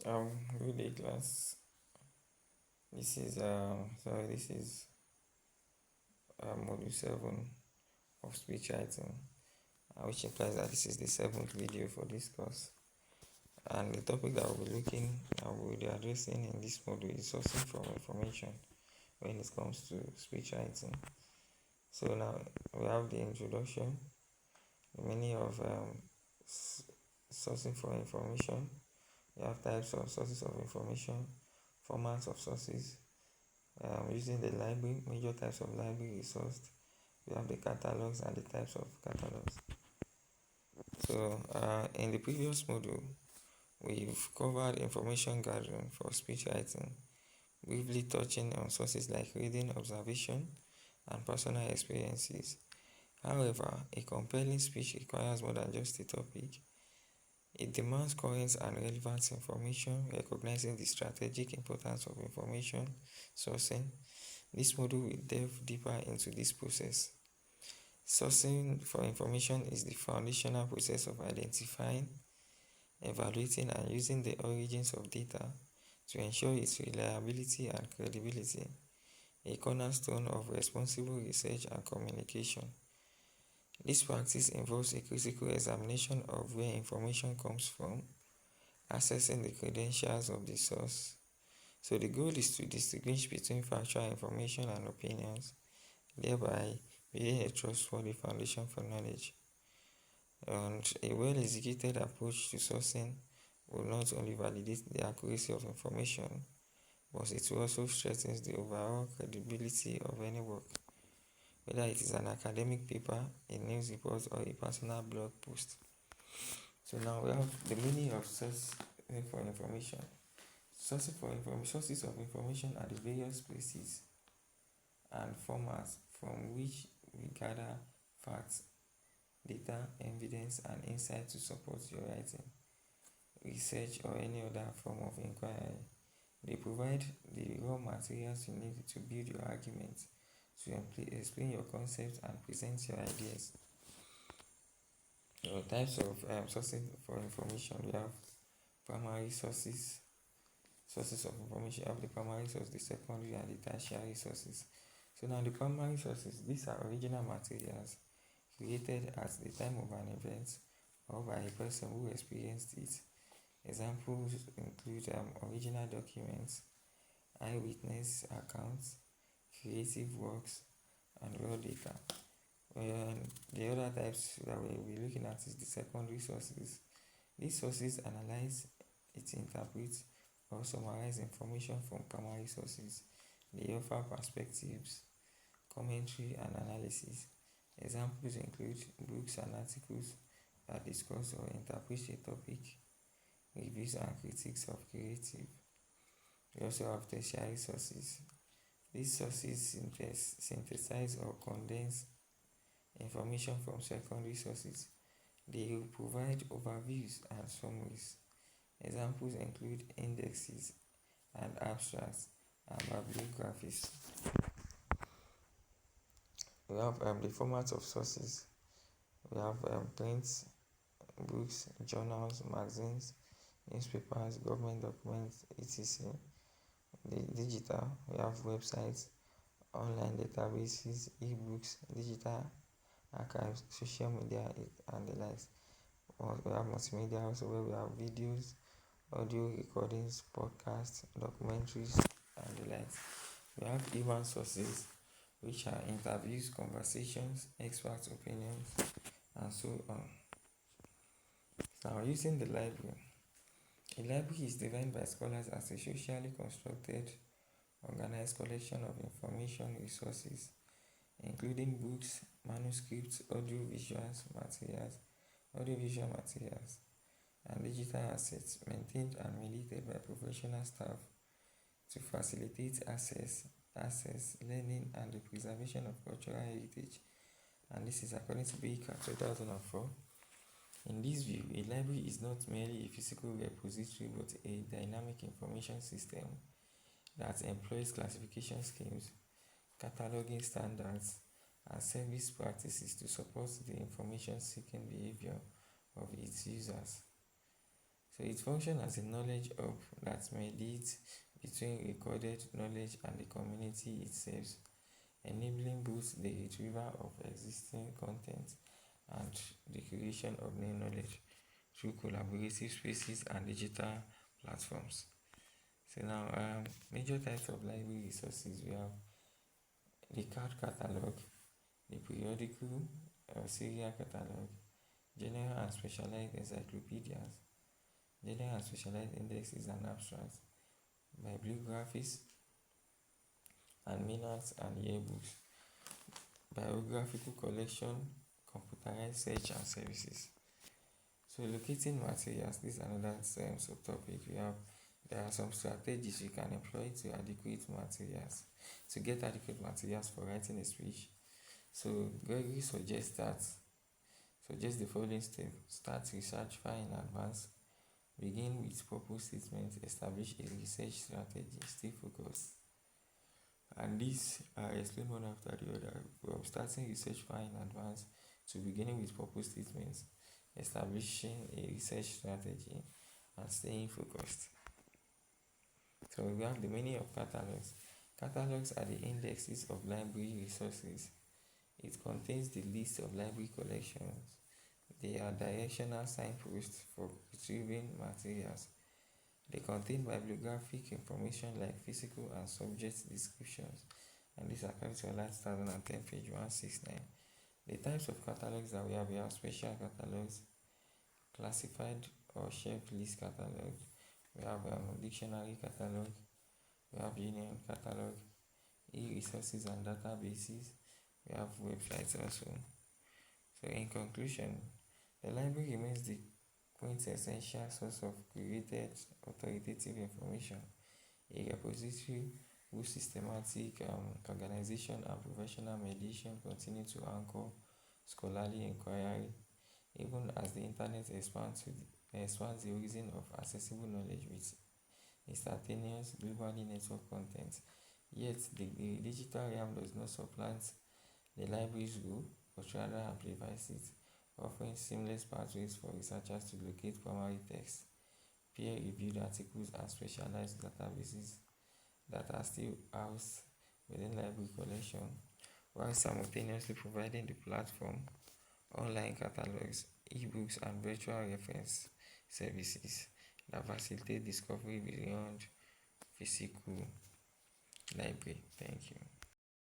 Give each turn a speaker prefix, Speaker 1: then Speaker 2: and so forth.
Speaker 1: Good day, class. This is module 7 of speech writing, which implies that this is the seventh video for this course. And the topic that we'll be addressing in this module is sourcing from information when it comes to speech writing. So now we have the introduction, the meaning of sourcing from information. We have types of sources of information, formats of sources, using the library, major types of library resourced. We have the catalogs and the types of catalogs. So in the previous module, we've covered information gathering for speech writing, briefly touching on sources like reading, observation, and personal experiences. However, a compelling speech requires more than just a topic. It demands current and relevant information, recognizing the strategic importance of information sourcing. This module will delve deeper into this process. Sourcing for information is the foundational process of identifying, evaluating, and using the origins of data to ensure its reliability and credibility, a cornerstone of responsible research and communication. This practice involves a critical examination of where information comes from, assessing the credentials of the source. So the goal is to distinguish between factual information and opinions, thereby being a trustworthy foundation for knowledge. And a well-executed approach to sourcing will not only validate the accuracy of information, but it will also strengthen the overall credibility of any work, whether it is an academic paper, a news report, or a personal blog post. So now we have the meaning of source for information. Sources of information are the various places and formats from which we gather facts, data, evidence, and insight to support your writing, research, or any other form of inquiry. They provide the raw materials you need to build your argument, to explain your concepts and present your ideas. Types of sources for information. We have primary sources of information. You have the primary source, the secondary, and the tertiary sources. So now the primary sources, these are original materials created at the time of an event or by a person who experienced it. Examples include original documents, eyewitness accounts, creative works, and raw data. The other types that we'll be looking at is the secondary sources. These sources analyze, interpret, or summarize information from primary sources. They offer perspectives, commentary, and analysis. Examples include books and articles that discuss or interpret a topic, reviews and critiques of creative. We also have tertiary sources. These sources synthesize or condense information from secondary sources. They will provide overviews and summaries. Examples include indexes and abstracts and bibliographies. We have the formats of sources. We have print, books, journals, magazines, newspapers, government documents, etc. The digital, we have websites, online databases, ebooks, digital archives, social media, and the likes. We have multimedia also, where we have videos, audio recordings, podcasts, documentaries, and the likes. We have human sources, which are interviews, conversations, expert opinions, and so on. Now, using the library. A library is defined by scholars as a socially constructed, organized collection of information resources, including books, manuscripts, audiovisual materials, and digital assets maintained and managed by professional staff to facilitate access, learning, and the preservation of cultural heritage. And this is according to Baker 2004. In this view, a library is not merely a physical repository but a dynamic information system that employs classification schemes, cataloging standards, and service practices to support the information seeking behavior of its users. So it functions as a knowledge hub that mediates between recorded knowledge and the community it serves, enabling both the retrieval of existing content and the creation of new knowledge through collaborative spaces and digital platforms. So now, major types of library resources, we have the card catalog, the periodical or serial catalog, general and specialized encyclopedias, general and specialized indexes and abstracts, bibliographies and minutes and yearbooks, biographical collection, computerized search and services. So locating materials, this is another subtopic. There are some strategies you can employ to get adequate materials for writing a speech. So Gregory suggests the following steps. Start research far in advance. Begin with purpose statements. Establish a research strategy. Stay focused. And these are explained one after the other. From starting research far in advance to beginning with purpose statements, establishing a research strategy, and staying focused. So we have the meaning of catalogs. Catalogs are the indexes of library resources. It contains the list of library collections. They are directional signposts for retrieving materials. They contain bibliographic information like physical and subject descriptions, and these are Capital 2010, page 169. The types of catalogs that we have special catalogs, classified or shelf list catalog, we have dictionary catalog, we have union catalog, e-resources and databases, we have websites also. So in conclusion, the library remains the quintessential source of curated authoritative information, a repository whose systematic organization and professional mediation continue to anchor scholarly inquiry, even as the internet expands the horizon of accessible knowledge with instantaneous, globally networked content. Yet, the digital realm does not supplant the library's role, but rather amplifies it, offering seamless pathways for researchers to locate primary texts, peer-reviewed articles, and specialized databases that are still housed within library collection, while simultaneously providing the platform, online catalogs, ebooks, and virtual reference services that facilitate discovery beyond physical library. Thank you.